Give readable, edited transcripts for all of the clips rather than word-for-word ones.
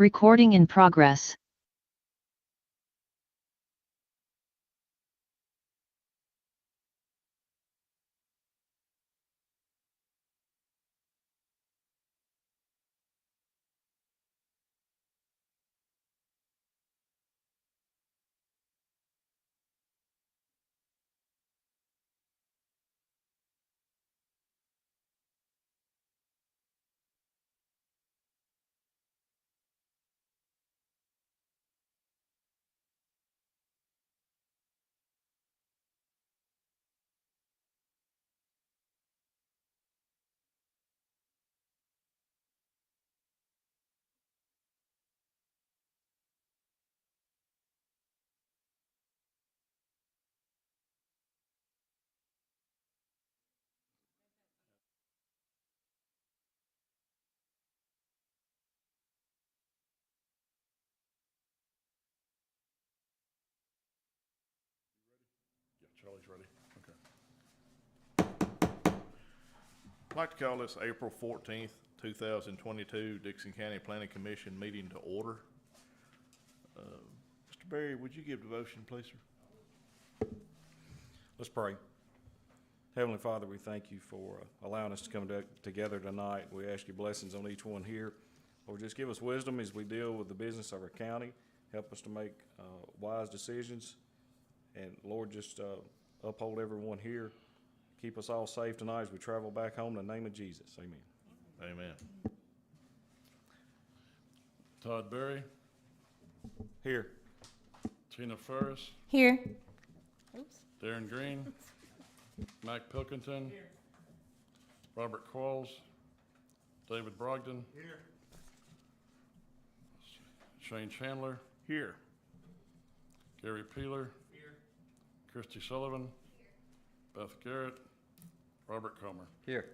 Recording in progress. Yeah, Charlie's ready. Okay. I'd like to call this April 14th, 2022 Dixon County Planning Commission meeting to order. Mr. Berry, would you give devotion, please, sir? Let's pray. Heavenly Father, we thank you for allowing us to come together tonight. We ask your blessings on each one here. Lord, just give us wisdom as we deal with the business of our county. Help us to make wise decisions. And Lord, just uphold everyone here. Keep us all safe tonight as we travel back home in the name of Jesus. Amen. Amen. Todd Berry, Here. Tina Ferris, Here. Darren Green, Mac Pilkington, Robert Qualls, David Brogdon, Shane Chandler, Here. Gary Peeler, Christy Sullivan, Beth Garrett, Robert Comer. Here.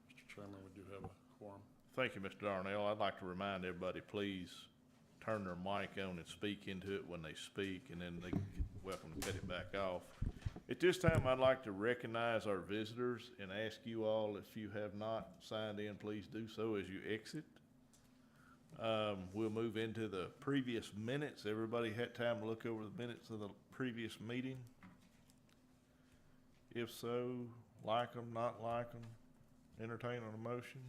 Mr. Chairman, we do have a quorum. Thank you, Mr. Darnell. I'd like to remind everybody, please turn their mic on and speak into it when they speak, and then they're welcome to cut it back off. At this time, I'd like to recognize our visitors and ask you all, if you have not signed in, please do so as you exit. We'll move into the previous minutes. Everybody had time to look over the minutes of the previous meeting? If so, like them, not like them, entertain an emotion.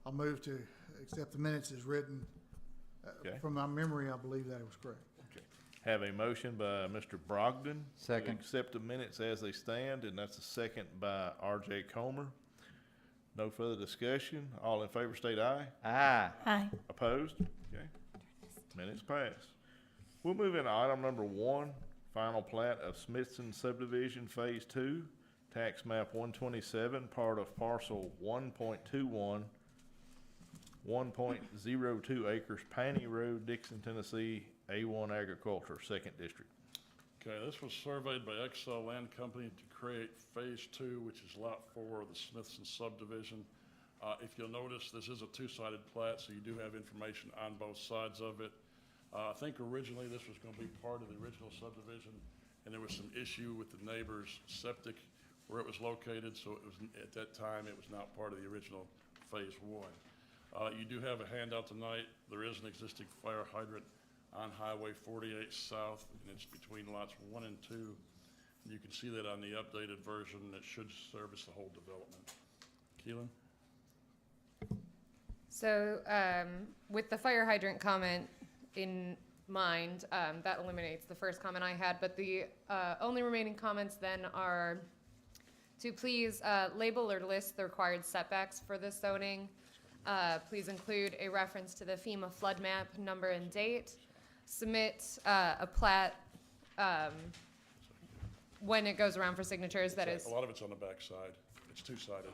I'll move to accept the minutes as written. Okay. From my memory, I believe that it was correct. Okay. Have a motion by Mr. Brogdon. Second. To accept the minutes as they stand, and that's a second by R.J. Comer. No further discussion. All in favor state aye. Aye. Aye. Opposed? Okay. Minutes passed. We'll move into item number 1, final plat of Smithson Subdivision Phase 2, tax map 127, part of parcel 1.21, 1.02 acres, Panny Road, Dixon, Tennessee, A1 Agriculture, 2nd District. Okay, this was surveyed by XL Land Company to create Phase 2, which is Lot 4 of the Smithson subdivision. If you'll notice, this is a two-sided plat, so you do have information on both sides of it. I think originally this was going to be part of the original subdivision, and there was some issue with the neighbor's septic where it was located, so it was, at that time, it was not part of the original Phase 1. You do have a handout tonight. There is an existing fire hydrant on Highway 48 South, and it's between lots 1 and 2. And you can see that on the updated version that should service the whole development. Keelan? So with the fire hydrant comment in mind, that eliminates the first comment I had, but the only remaining comments then are to please label or list the required setbacks for this zoning. Please include a reference to the FEMA flood map number and date. Submit a plat when it goes around for signatures. That is. A lot of it's on the back side. It's two-sided.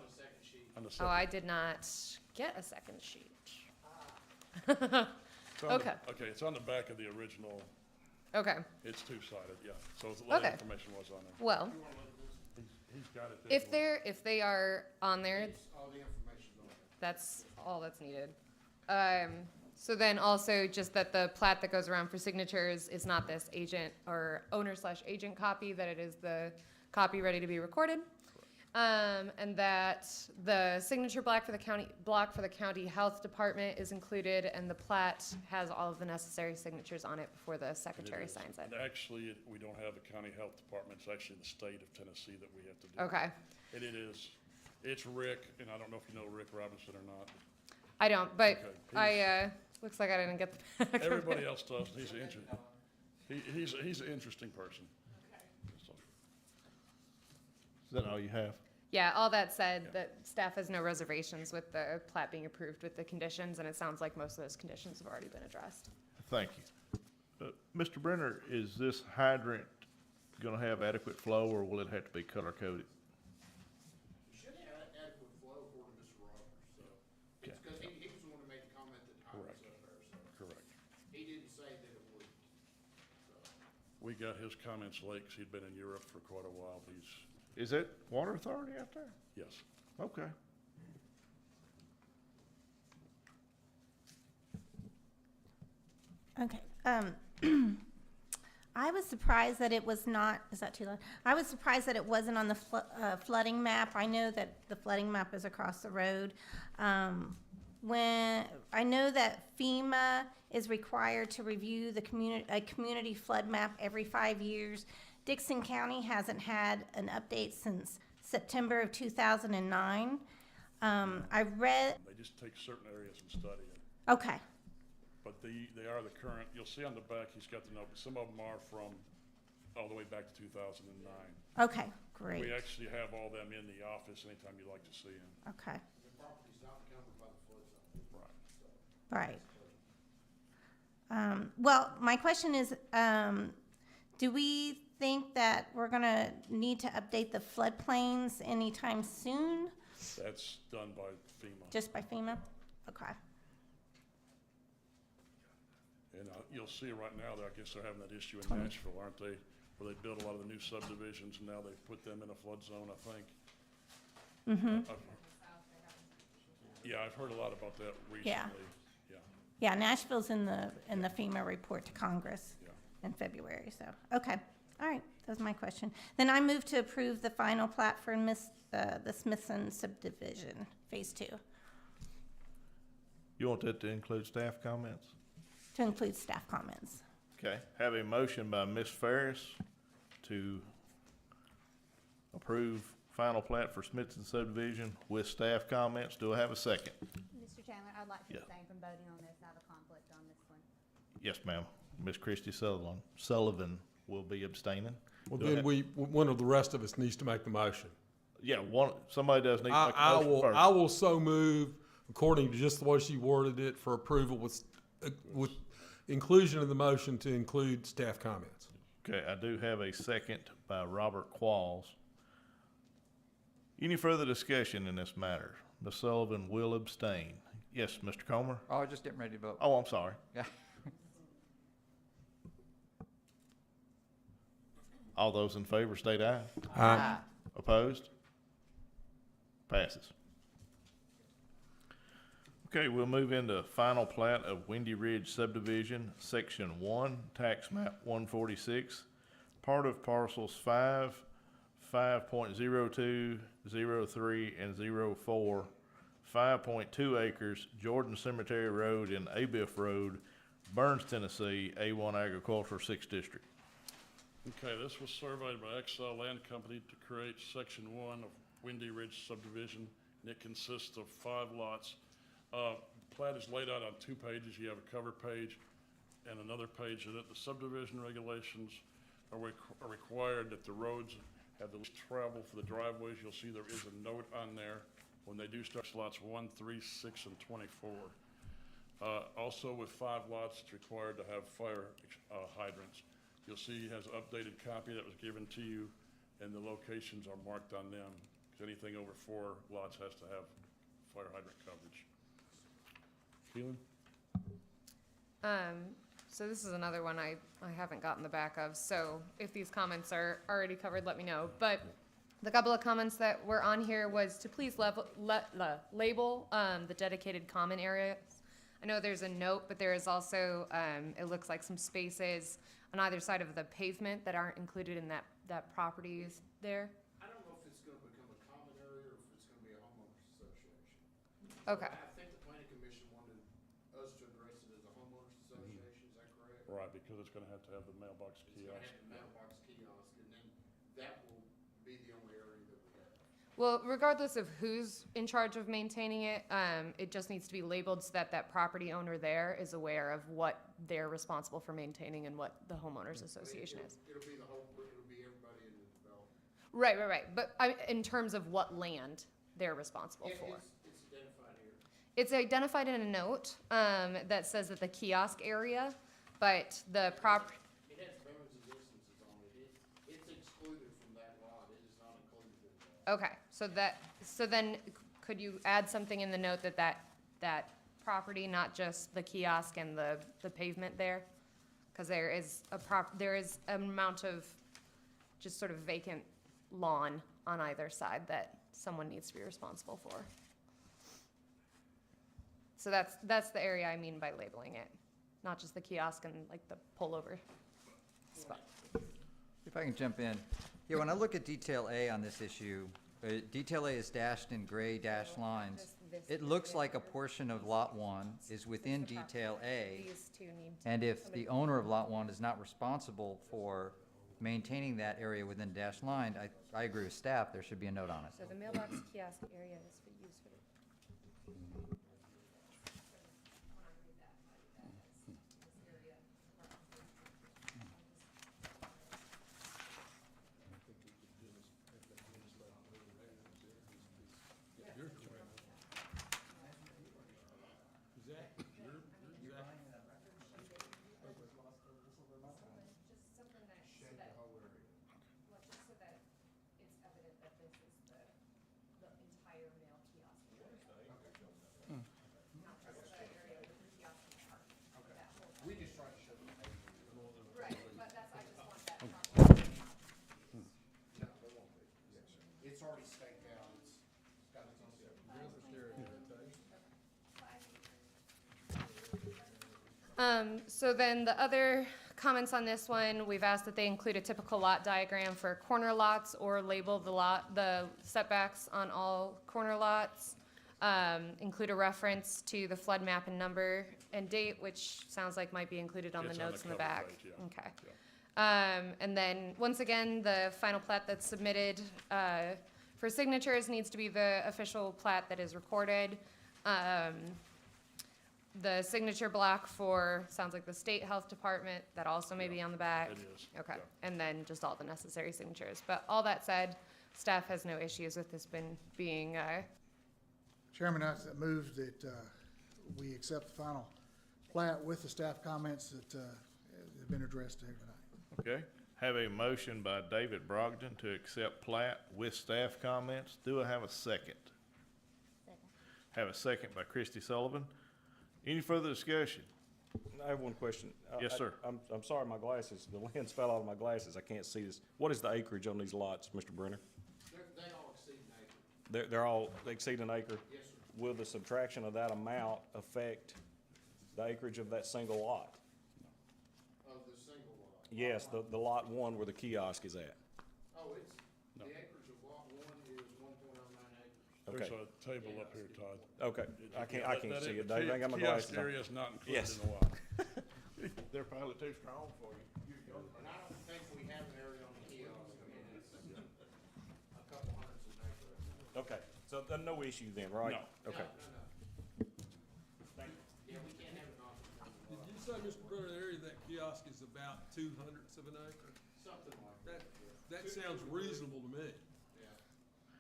On the second. Oh, I did not get a second sheet. It's on the- okay. Okay, it's on the back of the original. Okay. It's two-sided, yeah. So a lot of Okay. information was on there. Well, He's got it there. if they are on there, All the information on it. that's all that's needed. So then also just that the plat that goes around for signatures is not this agent or owner/agent copy, that it is the copy ready to be recorded. And that the signature block for the county health department is included, and the plat has all of the necessary signatures on it before the secretary signs it. And actually, we don't have the county health department, it's actually the state of Tennessee that we have to do. Okay. And it's Rick, and I don't know if you know Rick Robinson or not. I don't, but Okay. looks like I didn't get the back of it. Everybody else does, he's an interesting person. So, Is that all you have? Yeah, all that said, that staff has no reservations with the plat being approved with the conditions, and it sounds like most of those conditions have already been addressed. Thank you. Mr. Brenner, is this hydrant gonna have adequate flow, or will it have to be color coded? Should have adequate flow according to Mr. Rogers, so. Okay. It's because he was the one who made the comment that I was up there, so. correct. He didn't say that it would, so. We got his comments late, 'cause he'd been in Europe for quite a while, Is it Water Authority out there? yes. Okay. Okay, I was surprised that it was not, is that too loud? I was surprised that it wasn't on the flooding map. I know that the flooding map is across the road. When, I know that FEMA is required to review a community flood map every 5 years. Dixon County hasn't had an update since September of 2009. I read, They just take certain areas and study it. okay, But they are the current, you'll see on the back, he's got the note, some of them are from all the way back to 2009. okay, great, We actually have all them in the office anytime you'd like to see them. okay, The property's not encumbered by the flood zone. Right. right. Well, my question is, do we think that we're gonna need to update the floodplains anytime soon, That's done by FEMA. just by FEMA? Okay, And you'll see right now, that I guess they're having that issue in Nashville, aren't they? Where they built a lot of the new subdivisions, and now they've put them in a flood zone, I think. Yeah, I've heard a lot about that recently. Yeah. Yeah, yeah, Nashville's in the FEMA report to Congress yeah. in February, so, okay, all right, that was my question. Then I move to approve the final plat for the Smithson subdivision, Phase 2, You want that to include staff comments? to include staff comments. Okay, have a motion by Ms. Ferris to approve final plat for Smithson subdivision with staff comments. Do I have a second? Mr. Chandler, I'd like to Yeah. abstain from voting on this. I have a conflict on this one. Yes, ma'am. Ms. Christie Sullivan will be abstaining. Well, Do I then have- one of the rest of us needs to make the motion. Yeah, somebody does need to make a I motion first. will so move, according to just the way she worded it, for approval with inclusion of the motion to include staff comments. Okay, I do have a second by Robert Qualls. Any further discussion in this matter? Ms. Sullivan will abstain. Yes, Mr. Comer? Oh, I was just getting ready to vote. Oh, I'm sorry. Yeah. All those in favor state aye. Aye. Opposed? Passes. Okay, we'll move into final plat of Windy Ridge subdivision, section 1, tax map 146, part of parcels 5, 5.02, 03, and 04, 5.2 acres, Jordan Cemetery Road and Abiff Road, Burns, Tennessee, A1 Agricultural 6th District. Okay, this was surveyed by XL Land Company to create section 1 of Windy Ridge subdivision, and it consists of 5 lots. Plat is laid out on 2 pages. You have a cover page and another page in it. The subdivision regulations are required that the roads have the least travel for the driveways. You'll see there is a note on there when they do start lots 1, 3, 6, and 24. Also with 5 lots, it's required to have fire hydrants. You'll see he has an updated copy that was given to you, and the locations are marked on them, because anything over 4 lots has to have fire hydrant coverage. Keelan? So this is another one I haven't gotten the back of, so if these comments are already covered, let me know. But the couple of comments that were on here was to please label the dedicated common areas. I know there's a note, but there is also, it looks like some spaces on either side of the pavement that aren't included in that properties there. I don't know if it's gonna become a common Okay. I think the planning commission wanted us to address it as a homeowners association, is that correct? Right, because it's gonna have the mailbox It's gonna kiosk. have the mailbox kiosk, and then that will be the only area that we have. Well, regardless of who's in charge of maintaining it, it just needs to be labeled so that that property owner there is aware of what they're responsible for maintaining and what the homeowners association is. It'll be it'll be everybody in the development. Right. But in terms of what land they're responsible Yeah, for. it's identified here. It's identified in a note that says that the kiosk area, but the prop. It has bounds and distances on it. It's excluded from that lot. It is not included in that. Okay, so then could you add something in the note that property, not just the kiosk and the pavement there? Because there is an amount of just sort of vacant lawn on either side that someone needs to be responsible for. So that's the area I mean by labeling it, not just the kiosk and like the pullover spot. If I can jump in. Yeah, when I look at detail A on this issue, detail A is dashed in gray dashed lines. It looks like a portion of Lot 1 is within detail A, These two need to. and if the owner of Lot 1 is not responsible for maintaining that area within dashed line, I agree with staff, there should be a note on it. So the mailbox kiosk area is for use for the. We just try to show the pavement. Right, but that's, I just want that. No, there won't be. Yes, sir. It's already staked out. It's got its own separate. So then the other comments on this one, we've asked that they include a typical lot diagram for corner lots or label the setbacks on all corner lots. Include a reference to the flood map and number and date, which sounds like might be included on the It's on the notes in the cover back. page, yeah. Okay. Yeah. And then, once again, the final plat that's submitted for signatures needs to be the official plat that is recorded. The signature block for, sounds like the state health department, that also may be on the back. It is. Okay, Yeah. and then just all the necessary signatures. But all that said, staff has no issues with this being, Chairman, I move that we accept the final plat with the staff comments that have been addressed here tonight. Okay, have a motion by David Brogdon to accept plat with staff comments. Do I have a second? Have a second by Christy Sullivan. Any further discussion? I have one question. Yes, sir. I'm sorry, my glasses, the lens fell out of my glasses. I can't see this. What is the acreage on these lots, Mr. Brenner? They all exceed an acre. They're all exceed an acre? Yes, sir. Will the subtraction of that amount affect the acreage of that single lot? Of the single lot. Yes, the lot 1 where the kiosk is at. Oh, the acreage of lot 1 is 1.09 acres. Okay. There's a table up here, Todd. Okay, I can't That see is- it, Dave. I ain't got my kiosk glasses on. area is not Yes. included in the lot. They're probably too strong for you. And I don't think we have an area on the kiosk. I mean, it's a couple hundreds of acres. Okay, so there's no issue then, right? No. Okay. No. Yeah, we can't have it on. Did you say, Mr. Brenner, the area of that kiosk is about 2/100 of an acre? Something like that. That sounds reasonable to me. Yeah.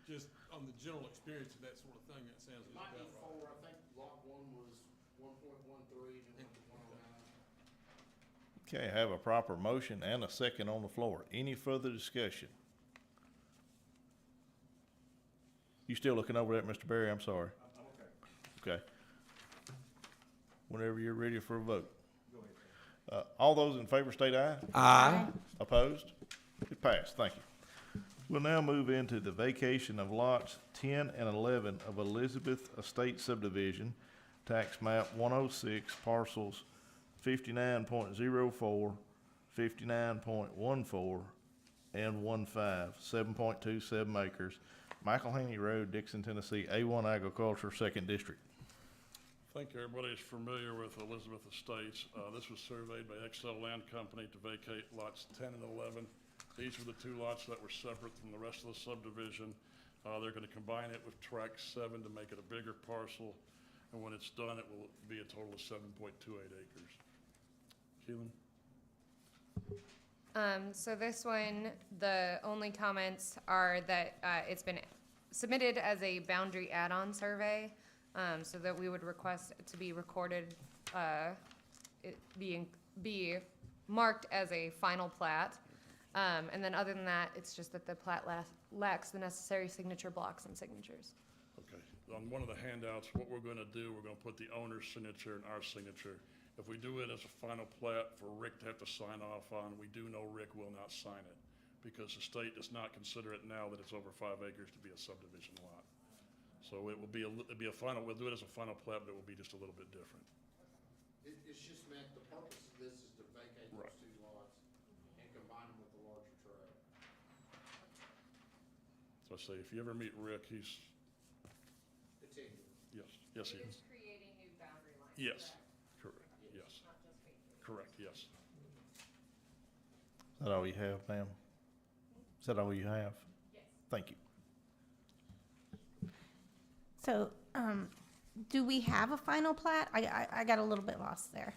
Just on the general experience of that sort of thing, that sounds Might about be right. 4, I think lot 1 was 1.13 and 1.09. Okay, I have a proper motion and a second on the floor. Any further discussion? You still looking over that, Mr. Berry? I'm sorry. I'm okay. Okay. Whenever you're ready for a vote. All those in favor state aye. Aye. Opposed? It passed. Thank you. We'll now move into the vacation of lots 10 and 11 of Elizabeth Estate Subdivision, tax map 106, parcels 59.04, 59.14, and 15, 7.27 acres, Michael Haney Road, Dixon, Tennessee, A1 Agriculture, 2nd District. I think everybody's familiar with Elizabeth Estates. This was surveyed by XL Land Company to vacate lots 10 and 11. These were the two lots that were separate from the rest of the subdivision. They're gonna combine it with tract 7 to make it a bigger parcel. And when it's done, it will be a total of 7.28 acres. Keelan? So this one, the only comments are that it's been submitted as a boundary add-on survey, so that we would request it to be recorded, it be marked as a final plat. And then other than that, it's just that the plat lacks the necessary signature blocks and signatures. Okay. On one of the handouts, what we're gonna do, we're gonna put the owner's signature and our signature. If we do it as a final plat for Rick to have to sign off on, we do know Rick will not sign it, because the state does not consider it now that it's over 5 acres to be a subdivision lot. So it will be it'll be a final, we'll do it as a final plat, but it will be just a little bit different. It's just meant, the purpose of this is to vacate those Right. 2 lots and combine them with the larger tract. So I say, if you ever meet Rick, he's, Continue. yes, he is. creating new boundary lines. Yes, correct, yes, correct, yes. Is that all you have, ma'am? Is that all you have? Yes. Thank you. So, do we have a final plat? I got a little bit lost there.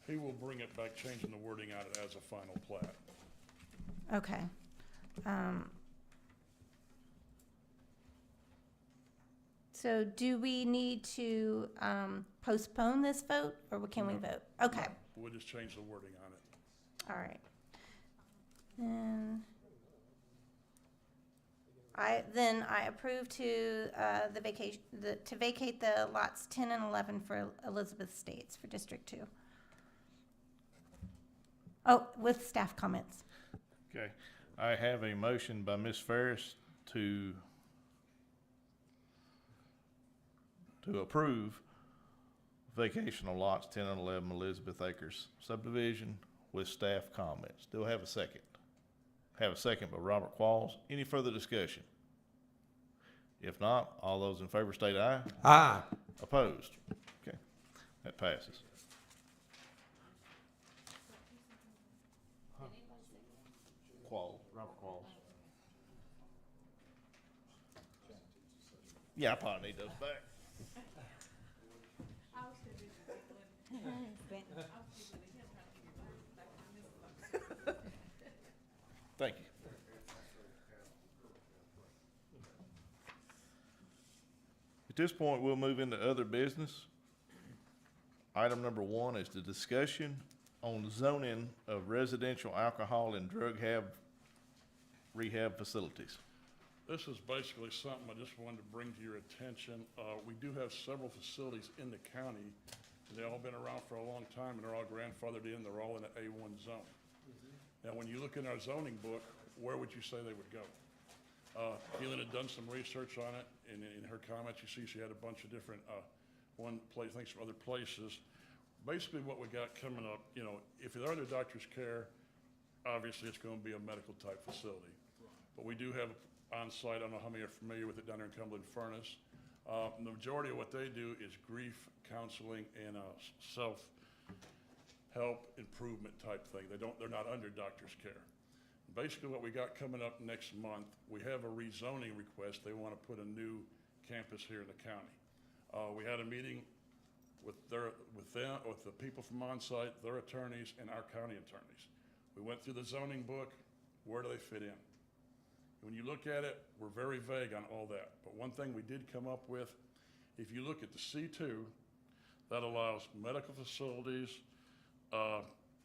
He will bring it back, changing the wording on it as a final plat. Okay. So do we need to, postpone this vote, or can we No. vote? Okay, We'll just change the wording on it. all right. Then I approve to, to vacate the lots 10 and 11 for Elizabeth Estates for District 2. Oh, with staff comments. Okay. I have a motion by Ms. Ferris to approve vacation of lots 10 and 11 Elizabeth Acres subdivision with staff comments. Do I have a second? Have a second by Robert Qualls. Any further discussion? If not, all those in favor state aye. Aye. Opposed? Okay, that passes. Robert Qualls. Yeah, I probably need those back. Thank you. At this point, we'll move into other business. Item number 1 is the discussion on zoning of residential alcohol and drug rehab facilities. This is basically something I just wanted to bring to your attention. We do have several facilities in the county. They've all been around for a long time, and they're all grandfathered in. They're all in an A1 zone. Now, when you look in our zoning book, where would you say they would go? Keelan had done some research on it, and in her comments, you see she had a bunch of different, things from other places. Basically, what we got coming up, if they're under doctor's care, obviously it's going to be a medical type facility. But we do have on-site, I don't know how many are familiar with it down there in Cumberland Furnace. The majority of what they do is grief counseling and self-help improvement type thing. They're not under doctor's care. Basically, what we got coming up next month, we have a rezoning request. They want to put a new campus here in the county. We had a meeting with the people from on-site, their attorneys, and our county attorneys. We went through the zoning book. Where do they fit in? When you look at it, we're very vague on all that. But one thing we did come up with, if you look at the C2, that allows medical facilities,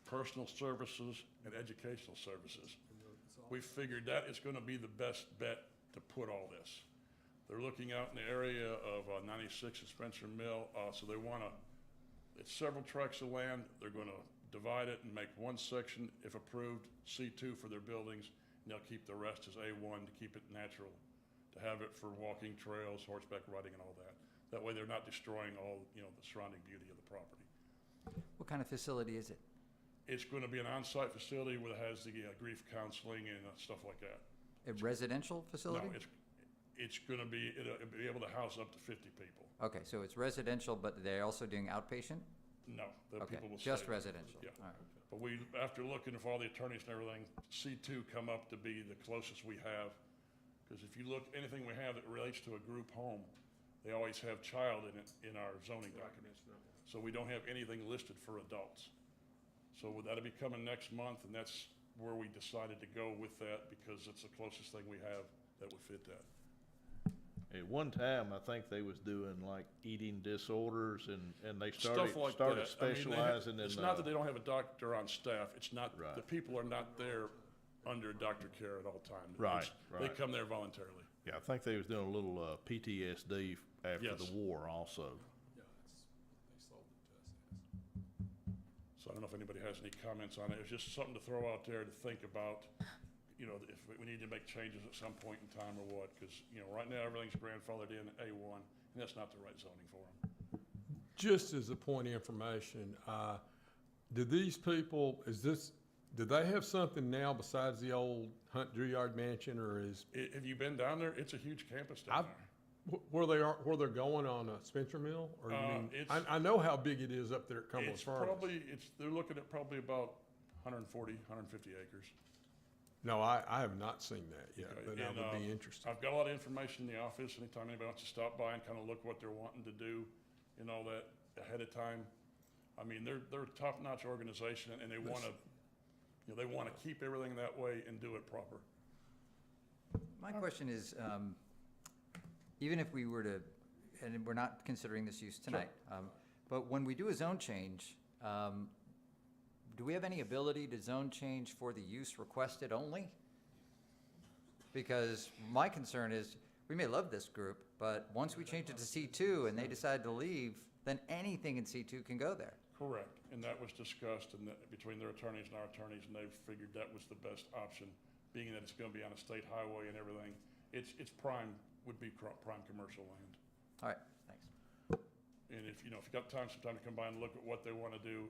personal services, and educational services. We figured that is going to be the best bet to put all this. They're looking out in the area of 96 and Spencer Mill, so they want to, it's several tracts of land. They're going to divide it and make one section, if approved, C2 for their buildings, and they'll keep the rest as A1 to keep it natural, to have it for walking trails, horseback riding, and all that. That way they're not destroying all, the surrounding beauty of the property. What kind of facility is it? It's going to be an on-site facility where it has the grief counseling and stuff like that. A residential facility? No, it's gonna be, it'll be able to house up to 50 people. Okay, so it's residential, but they're also doing outpatient? No, the Okay, people will stay. just there. residential, Yeah. all right. But we, after looking for all the attorneys and everything, C2 come up to be the closest we have. Because if you look, anything we have that relates to a group home, they always have child in it in our zoning documents. So we don't have anything listed for adults. So that'll be coming next month, and that's where we decided to go with that, because it's the closest thing we have that would fit that. At one time, I think they was doing like eating disorders and they Stuff like started that. I mean, specializing in, it's not that they don't have a doctor on staff, it's not, Right. the people are not there under doctor care at all times. Right, They right. come there voluntarily. yeah, I think they was doing a little, PTSD after Yes. the war also. Yeah, they sold it to us. So I don't know if anybody has any comments on it. It's just something to throw out there to think about, you know, if we need to make changes at some point in time or what, because, you know, right now, everything's grandfathered in A1, and that's not the right zoning for them. Just as a point of information, do these people, do they have something now besides the old Hunt Dryard Mansion, or is, Have you been down there? It's a huge campus down there. where they're going on Spencer Mill? Or you mean, it's- I know how big it is up there at Cumberland It's Furnace. probably, they're looking at probably about 140, 150 acres. No, I have not seen that yet, Okay, but that and, would be interesting. I've got a lot of information in the office, anytime anybody wants to stop by and kind of look what they're wanting to do and all that ahead of time. I mean, they're a top-notch organization, and they want to, you know, they want to keep everything that way and do it proper. My question is, even if we were to, and we're not considering this use tonight, but when we do a zone change, do we have any ability to zone change for the use requested only? Because my concern is, we may love this group, but once we change it to C2 and they decide to leave, then anything in C2 can go there. Correct, and that was discussed between their attorneys and our attorneys, and they figured that was the best option, being that it's gonna be on a state highway and everything. It's prime, would be prime commercial land. All right, thanks. And if, you know, if you got time, sometime to come by and look at what they wanna do,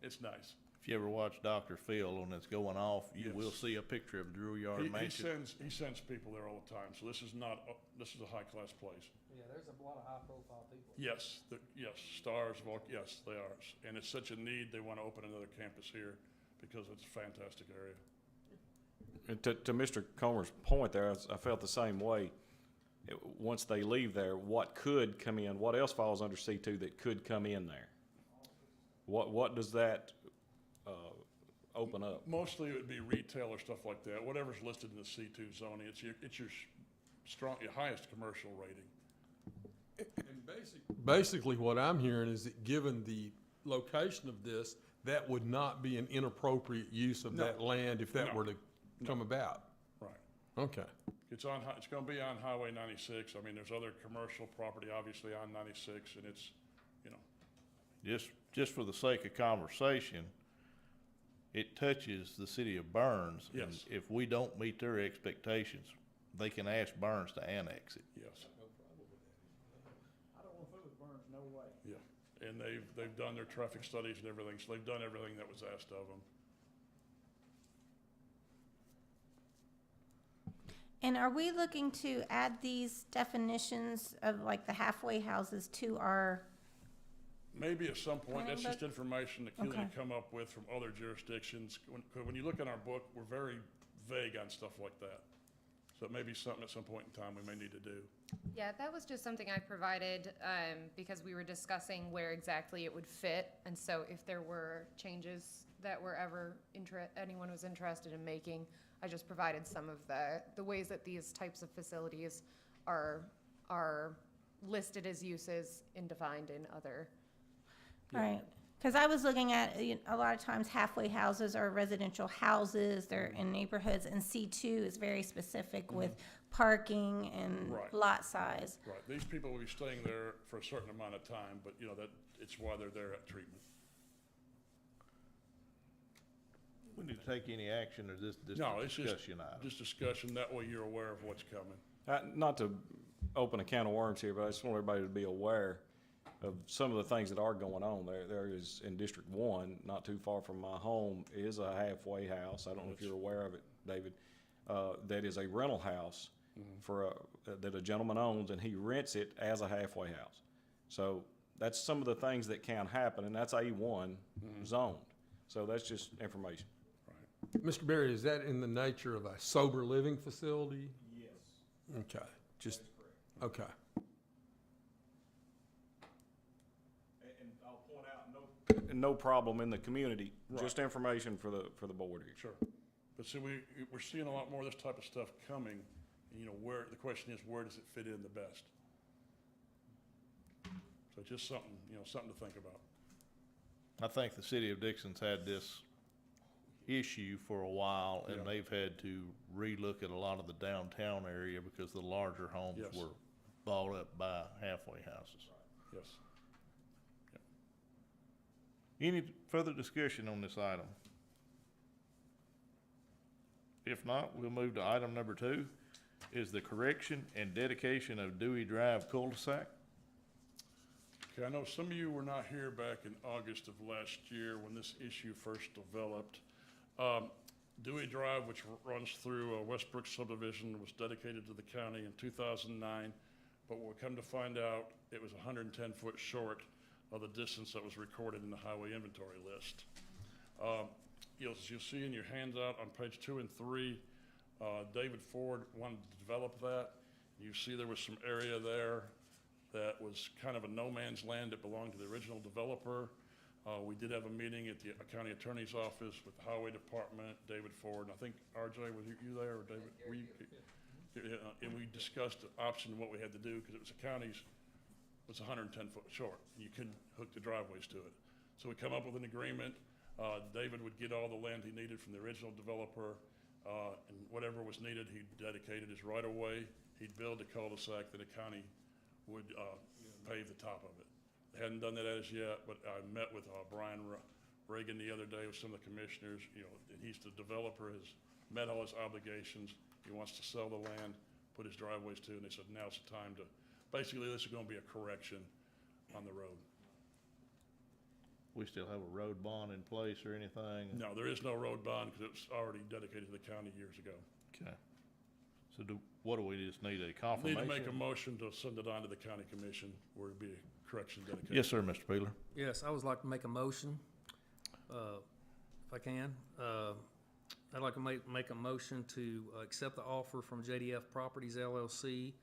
it's nice. If you ever watch Dr. Phil when it's going off, you Yes. will see a picture of Drew Yard He Mansion. sends people there all the time, so this is not, this is a high-class place. Yeah, there's a lot of high-profile people. Yes, yes, stars of all, yes, they are. And it's such a need, they want to open another campus here because it's a fantastic area. And to Mr. Comer's point there, I felt the same way. Once they leave there, what could come in, what else falls under C2 that could come in there? What does that, open up? Mostly it would be retail or stuff like that, whatever's listed in the C2 zoning, it's your your highest commercial rating. And basically, what I'm hearing is that given the location of this, that would not be an inappropriate use of No. that land if that No. were to come about. Right. Okay. It's gonna be on Highway 96. I mean, there's other commercial property obviously on 96, and it's, you know, Just for the sake of conversation, it touches the city of Burns. and Yes. If we don't meet their expectations, they can ask Burns to annex it. yes, I don't want to fool with Burns, no way. yeah. And they've done their traffic studies and everything, so they've done everything that was asked of them. And are we looking to add these definitions of like the halfway houses to our, Maybe at some point, that's just Planning information that Keely Okay. come up with from other jurisdictions. When you look in our book, we're very vague on stuff like that. So it may be something at some point in time we may need to do. Yeah, that was just something I provided, because we were discussing where exactly it would fit. And so if there were changes that were ever anyone was interested in making, I just provided some of the ways that these types of facilities are listed as uses and defined in other. right? Because I was looking at, a lot of times halfway houses are residential houses, they're in neighborhoods, and C2 is very specific with parking and Right. lot size. Right, these people will be staying there for a certain amount of time, but you know, it's why they're there at treatment. We need to take any action or this No, it's just, discussion item. just discussion, that way you're aware of what's coming. Not to open a can of worms here, but I just want everybody to be aware of some of the things that are going on there. There is, in District 1, not too far from my home, is a halfway house. I don't know if you're aware of it, David. That is a rental house, for, that a gentleman owns, and he rents it as a halfway house. So that's some of the things that can happen, and that's A1 zoned. So that's just information. Mr. Berry, is that in the nature of a sober living facility? Yes. Okay, just, okay. And I'll point out, no problem in the community, just information for the board here. Sure. But see, we're seeing a lot more of this type of stuff coming. You know, the question is, where does it fit in the best? So just something, something to think about. I think the city of Dixon's had this issue for a while, and Yeah. they've had to relook at a lot of the downtown area because the larger homes Yes. were bought up by halfway houses. Yes. Any further discussion on this item? If not, we'll move to item number 2, is the correction and dedication of Dewey Drive Cul-De-Sac. Okay, I know some of you were not here back in August of last year when this issue first developed. Dewey Drive, which runs through Westbrook Subdivision, was dedicated to the county in 2009, but we'll come to find out it was 110 foot short of the distance that was recorded in the highway inventory list. As you'll see in your handout on page 2 and 3, David Ford wanted to develop that. You see there was some area there that was kind of a no man's land that belonged to the original developer. We did have a meeting at the county attorney's office with the highway department, David Ford, and I think RJ, was you there, or David? Were you? And we discussed the option, what we had to do, because it was the county's, was 110 foot short, and you couldn't hook the driveways to it. So we come up with an agreement. David would get all the land he needed from the original developer, and whatever was needed, he dedicated his right of way. He'd build a cul-de-sac that the county would pave the top of it. They hadn't done that as yet, but I met with Brian Reagan the other day with some of the commissioners. He's the developer, has met all his obligations. He wants to sell the land, put his driveways to, and they said now's the time to, basically this is gonna be a correction on the road. We still have a road bond in place or anything? No, there is no road bond because it was already dedicated to the county years ago. Okay. So what do we just need, a Need confirmation? to make a motion to send it on to the county commission where it'd be a correction dedication. Yes, sir, Mr. Peeler. Yes, I would like to make a motion, if I can. I'd like to make a motion to accept the offer from JDF Properties LLC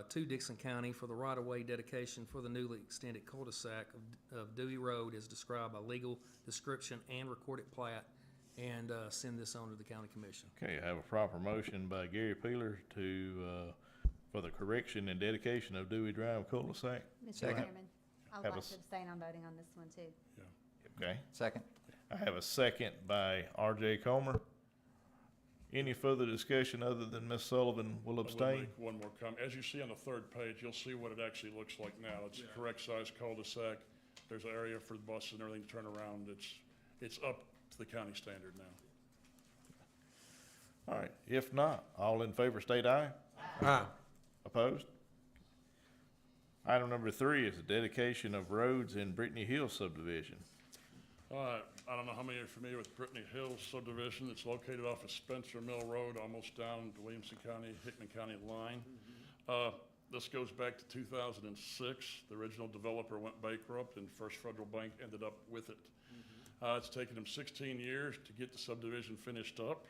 to Dixon County for the right-of-way dedication for the newly extended cul-de-sac of Dewey Road as described by legal description and recorded plat, and send this on to the county commission. Okay, I have a proper motion by Gary Peeler for the correction and dedication of Dewey Drive Cul-de-Sac. Mr. Second. Chairman, I would Have a like s- to abstain on voting on this one too. Okay, Second. I have a second by RJ Comer. Any further discussion other than Ms. Sullivan will I will abstain? make one more comment. As you see on the third page, you'll see what it actually looks like now. It's the correct size cul-de-sac. There's an area for the buses and everything to turn around. It's up to the county standard now. All right, if not, all in favor state aye. Aye. Opposed? Item number 3 is the dedication of roads in Brittany Hill subdivision. All right, I don't know how many are familiar with Brittany Hills subdivision. It's located off of Spencer Mill Road, almost down to Williamson County, Hickman County line. This goes back to 2006. The original developer went bankrupt and First Federal Bank ended up with it. It's taken them 16 years to get the subdivision finished up,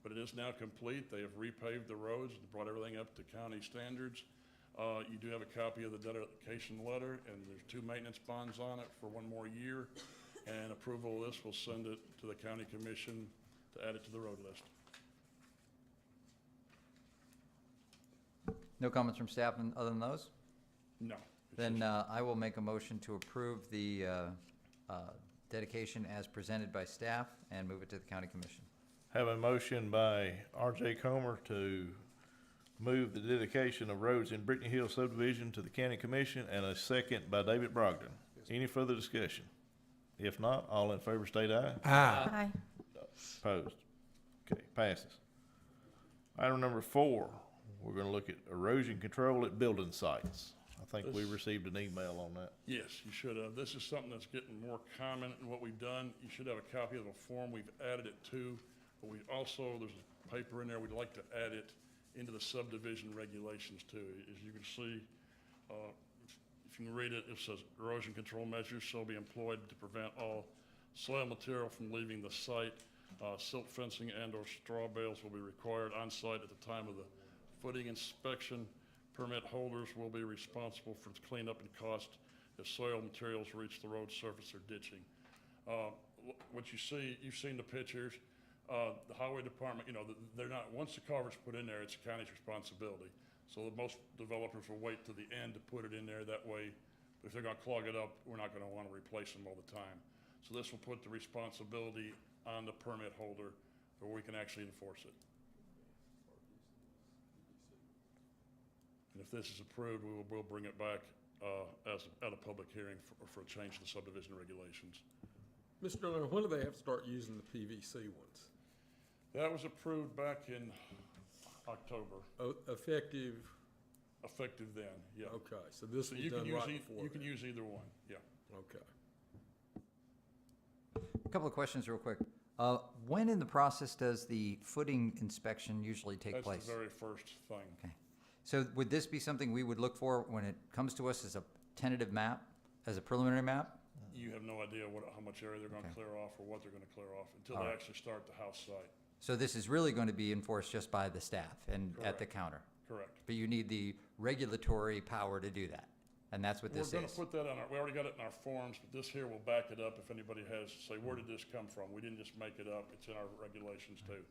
but it is now complete. They have repaved the roads and brought everything up to county standards. You do have a copy of the dedication letter, and there's 2 maintenance bonds on it for 1 more year. And approval of this will send it to the county commission to add it to the road list. No comments from staff other than those? No. Then I will make a motion to approve the dedication as presented by staff and move it to the county commission. Have a motion by RJ Comer to move the dedication of roads in Brittany Hill subdivision to the county commission, and a second by David Brogdon. Any further discussion? If not, all in favor state aye. Aye. Aye. Opposed? Okay, passes. Item number 4, we're gonna look at erosion control at building sites. I think we received an email on that. Yes, you should have. This is something that's getting more common in what we've done. You should have a copy of the form. We've added it too, but we also, there's a paper in there, we'd like to add it into the subdivision regulations too. As you can see, if you can read it, it says erosion control measures shall be employed to prevent all soil material from leaving the site. Silt fencing and/or straw bales will be required on site at the time of the footing inspection. Permit holders will be responsible for the cleanup and cost if soil materials reach the road surface or ditching. What you see, you've seen the pictures. The highway department, they're not, once the culvert's put in there, it's the county's responsibility. So most developers will wait to the end to put it in there. That way, if they're gonna clog it up, we're not gonna wanna replace them all the time. So this will put the responsibility on the permit holder where we can actually enforce it. And if this is approved, we'll bring it back at a public hearing for a change to the subdivision regulations. Mr. Miller, when do they have to start using the PVC ones? That was approved back in October, Effective, then, yeah. okay, so this So was you can done use, right before you can that. use either one, yeah. Okay. A couple of questions real quick. When in the process does the footing inspection usually take place? That's the very first thing. Okay. So would this be something we would look for when it comes to us as a tentative map, as a preliminary map? You have no idea how much area they're gonna Okay. clear off or what they're gonna clear off until All they right. actually start the house site. So this is really going to be enforced just by the staff and at the Correct. counter? Correct. But you need the regulatory power to do that, and that's what this We're gonna is. put that on we already got it in our forms, but this here will back it up if anybody has, say, where did this come from? We didn't just make it up, it's in our regulations too.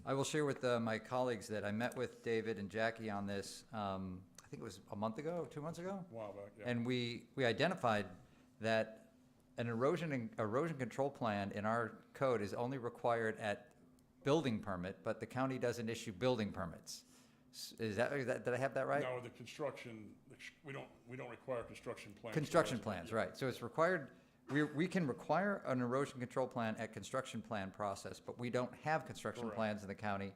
I will share with my colleagues that I met with David and Jackie on this, I think it was a month ago, 2 months ago? A while back, yeah. And we identified that an erosion control plan in our code is only required at building permit, but the county doesn't issue building permits. Is that, did I have that right? No, the construction, we don't require construction plans. for Construction residents. plans, Yeah. right. So it's required, we can require an erosion control plan at construction plan process, but we don't have construction Correct. plans in the county.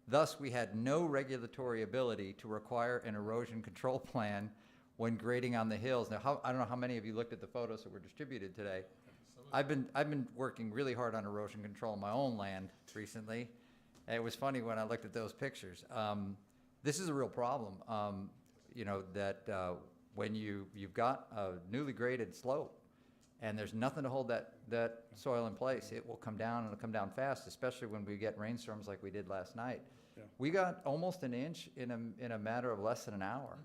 Thus, we had no regulatory ability to require an erosion control plan when grading on the hills. Now, I don't know how many of you looked at the photos that were distributed today. I've been working really hard on erosion control on my own land recently. And it was funny when I looked at those pictures. This is a real problem, that when you've got a newly graded slope and there's nothing to hold that soil in place, it will come down and it'll come down fast, especially when we get rainstorms like we did last night. Yeah. We got almost an inch in a matter of less than an hour.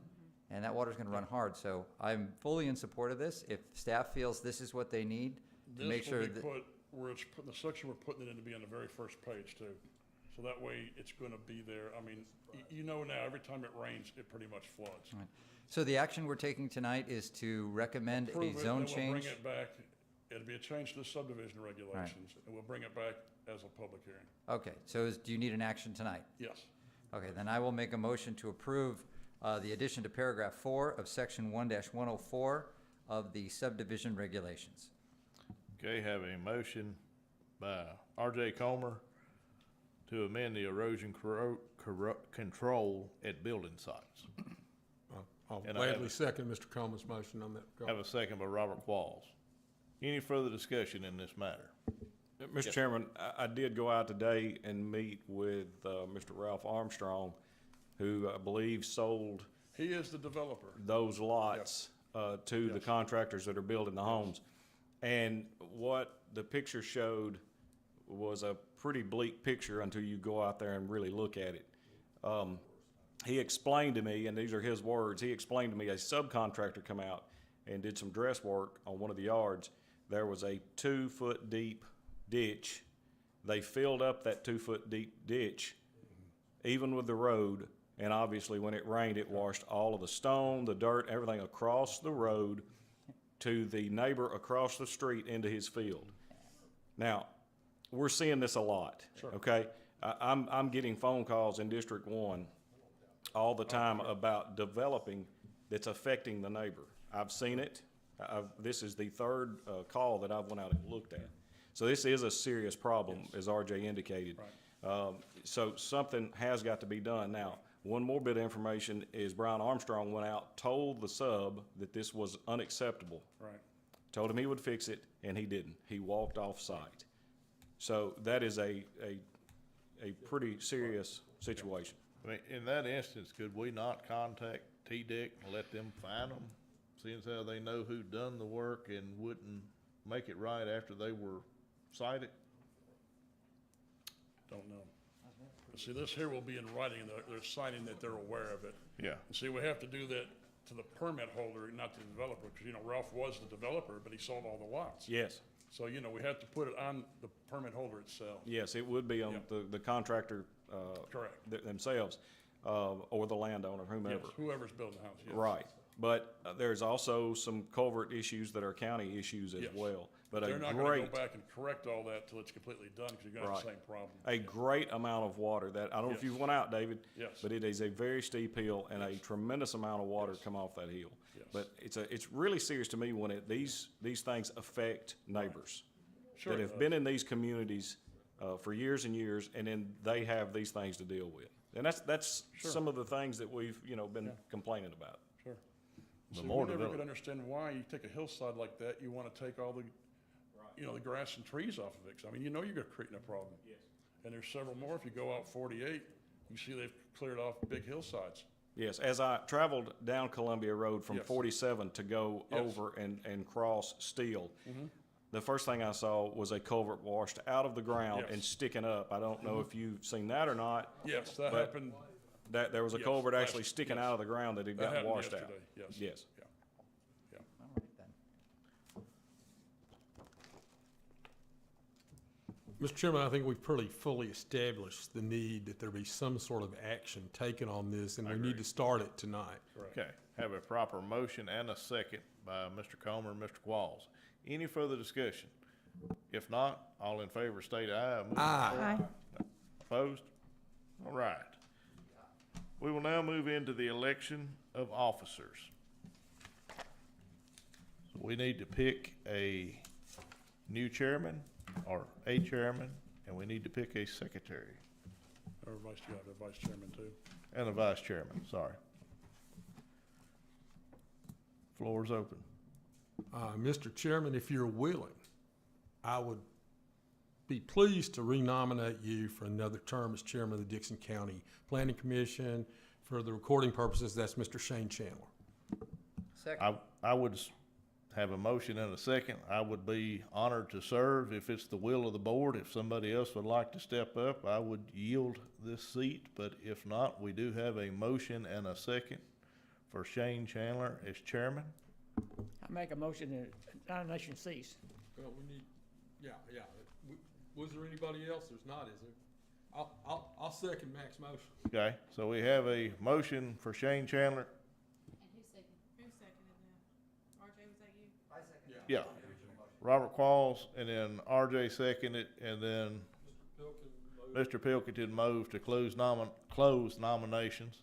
And that water's gonna run hard, so I'm fully in support of this. If staff feels this is what they need to make sure that. This will be put, where it's put, the section we're putting it in to be on the very first page too. So that way it's gonna be there. I mean, now, every time it rains, it pretty much floods. Right. So the action we're taking tonight is to recommend Approve a it, zone then we'll change? bring it back. It'll be a change to the subdivision regulations, and we'll bring it back as a public hearing. Okay, so do you need an action tonight? Yes. Okay, then I will make a motion to approve the addition to paragraph 4 of section 1-104 of the subdivision regulations. Okay, have a motion by R.J. Comer to amend the erosion control at building sites. I'll And I have gladly a- second Mr. Coleman's motion on that. Have a second by Robert Qualls. Any further discussion in this matter? Mr. Chairman, I did go out today and meet with Mr. Ralph Armstrong, who I believe sold He is the developer. those lots to the Yes. contractors that are building the homes. And what the picture showed was a pretty bleak picture until you go out there and really look at it. He explained to me, and these are his words, he explained to me a subcontractor come out and did some dress work on one of the yards. There was a 2-foot deep ditch. They filled up that 2-foot deep ditch, even with the road, and obviously when it rained, it washed all of the stone, the dirt, everything across the road to the neighbor across the street into his field. Now, we're seeing this a lot, okay? I'm getting phone calls in District 1 all the time about developing that's affecting the neighbor. I've seen it. This is the third call that I've went out and looked at. So this is a serious problem, as RJ indicated. So something has got to be done. Now, one more bit of information is Brian Armstrong went out, told the sub that this was unacceptable. Right. Told him he would fix it, and he didn't. He walked off site. So that is a pretty serious situation. I mean, in that instance, could we not contact T-Dec and let them find them? Seeing as how they know who done the work and wouldn't make it right after they were cited? Don't know. See, this here will be in writing, and they're signing that they're aware of it. Yeah. And see, we have to do that to the permit holder, not the developer, because, you know, Ralph was the developer, but he sold all the lots. Yes, So, you know, we have to put it on the permit holder itself. yes, it would be on Yeah. the contractor, Correct. themselves, or the landowner, Yes, whomever. whoever's building the house, yes. Right, but there's also some culvert issues that are county issues as Yes. well. But They're not gonna go back and correct all that till it's completely done, because you're gonna have the Right. same problem. a great amount of water that, I don't know if Yes. you went out, David. Yes. But it is a very steep hill and a tremendous amount of water come off that hill. Yes. But it's really serious to me when these things affect neighbors Sure that it have does. been in these communities, for years and years, and then they have these things to deal with. And that's Sure. some of the things that we've, been Yeah. complaining about. Sure. The See, more we never develop- could understand why you take a hillside like that, you wanna take all the, the grass and trees off of it. 'Cause, I mean, you know you're creating a problem. Yes. And there's several more. If you go out 48, you see they've cleared off big hillsides. Yes, as I traveled down Columbia Road from Yes. 47 to go Yes. over and cross Steel, the first thing I saw was a culvert washed out of the ground Yes. and sticking up. I don't know if you've seen that or not. Yes, that But happened. That there was a Yes, culvert last- actually sticking yes. out of the ground that had That gotten happened washed out. yesterday, yes. Yes. Yeah. Yeah. All right then. Mr. Chairman, I think we've pretty fully established the need that there be some sort of action taken on this, and we need to start it tonight. Correct. Okay, have a proper motion and a second by Mr. Comer and Mr. Qualls. Any further discussion? If not, all in favor state aye. Aye. Opposed? All right. We will now move into the election of officers. So we need to pick a new chairman or a chairman, and we need to pick a secretary Or vice, you have a vice chairman too. and a vice chairman, sorry. Floor is open. Mr. Chairman, if you're willing, I would be pleased to renominate you for another term as chairman of the Dixon County Planning Commission. For the recording purposes, that's Mr. Shane Chandler. Second. I would have a motion and a second. I would be honored to serve if it's the will of the board. If somebody else would like to step up, I would yield this seat, but if not, we do have a motion and a second for Shane Chandler as chairman. I make a motion that nomination cease. Well, we need, yeah. Was there anybody else? There's not, is there? I'll second Mac's motion. Okay, so we have a motion for Shane Chandler. And who seconded that? RJ, was that you? I second. Yeah. Robert Qualls, and then RJ seconded, and then Mr. Pilkington moved to close nominations.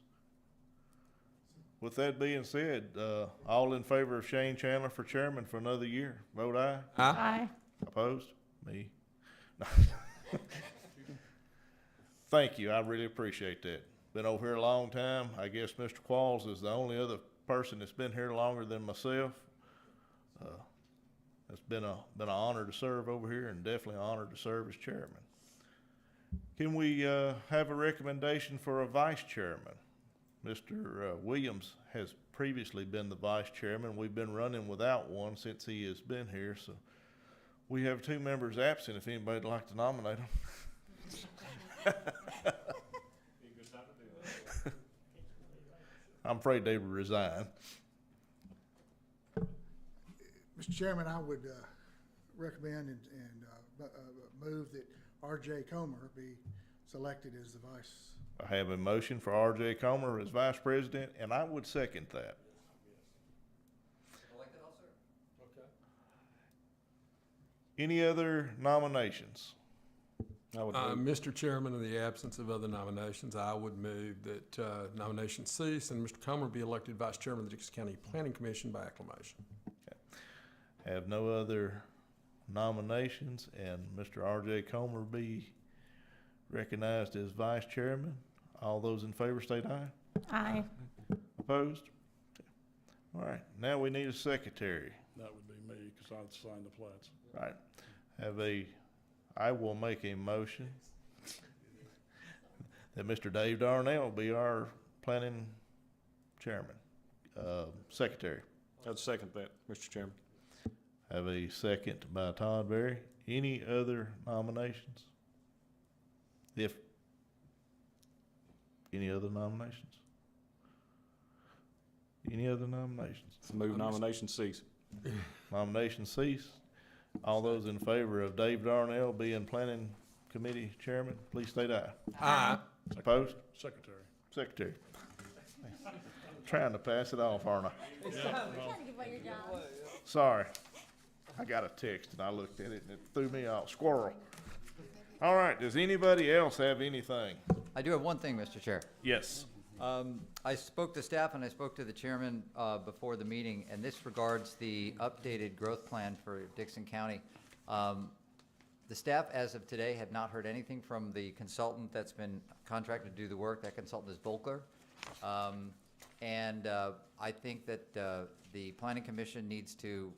With that being said, all in favor of Shane Chandler for chairman for another year, vote aye. Aye. Opposed? Me? Thank you, I really appreciate that. Been over here a long time. I guess Mr. Qualls is the only other person that's been here longer than myself. It's been an honor to serve over here, and definitely an honor to serve as chairman. Can we have a recommendation for a vice chairman? Mr. Williams has previously been the vice chairman. We've been running without one since he has been here, so we have two members absent if anybody'd like to nominate them. I'm afraid they would resign. Mr. Chairman, I would recommend and move that R.J. Comer be selected as the vice. I have a motion for R.J. Comer as vice president, and I would second that. Elected also? Okay. Any other nominations? I would move. Mr. Chairman, in the absence of other nominations, I would move that nominations cease and Mr. Comer be elected vice chairman of the Dixon County Planning Commission by acclamation. Have no other nominations, and Mr. R.J. Comer be recognized as vice chairman. All those in favor state aye. Aye. Opposed? All right, now we need a secretary. That would be me, because I'd sign the plats. Right. I will make a motion that Mr. Dave Darnell be our planning chairman, secretary. I'd second that, Mr. Chairman. Have a second by Todd Berry. Any other nominations? Any other nominations? Any other nominations? Move nomination cease. Nomination cease. All those in favor of Dave Darnell being planning committee chairman, please state aye. Aye. Opposed? Secretary. Secretary. Trying to pass it off, aren't I? Trying to give away your job. Sorry. I got a text and I looked at it and it threw me off. Squirrel. All right, does anybody else have anything? I do have one thing, Mr. Chair. Yes. I spoke to staff and I spoke to the chairman before the meeting, and this regards the updated growth plan for Dixon County. The staff, as of today, have not heard anything from the consultant that's been contracted to do the work. That consultant is Volker. And I think that the Planning Commission needs to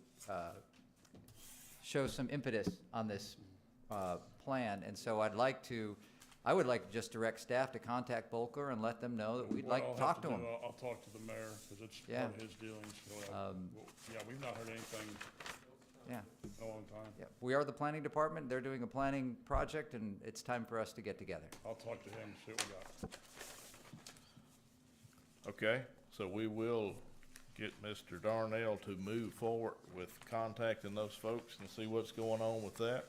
show some impetus on this plan. And so I would like to just direct staff to contact Volker and let them know that we'd like to talk to him. I'll talk to the mayor, because it's Yeah. part of his dealings. So, yeah, we've not heard anything Yeah, in a long time. yeah. We are the planning department. They're doing a planning project, and it's time for us to get together. I'll talk to him, see what we got. Okay, so we will get Mr. Darnell to move forward with contacting those folks and see what's going on with that.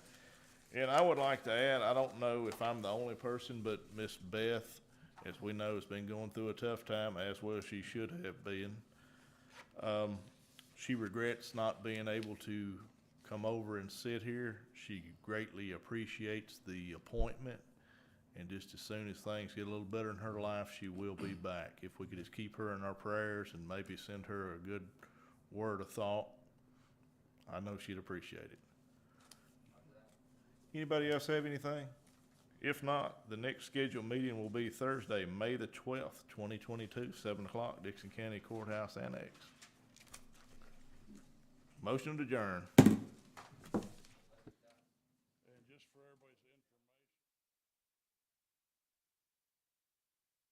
And I would like to add, I don't know if I'm the only person, but Miss Beth, as we know, has been going through a tough time, as well she should have been. She regrets not being able to come over and sit here. She greatly appreciates the appointment. And just as soon as things get a little better in her life, she will be back. If we could just keep her in our prayers and maybe send her a good word of thought, I know she'd appreciate it. Anybody else have anything? If not, the next scheduled meeting will be Thursday, May the 12th, 2022, 7 o'clock, Dixon County Courthouse Annex. Motion to adjourn.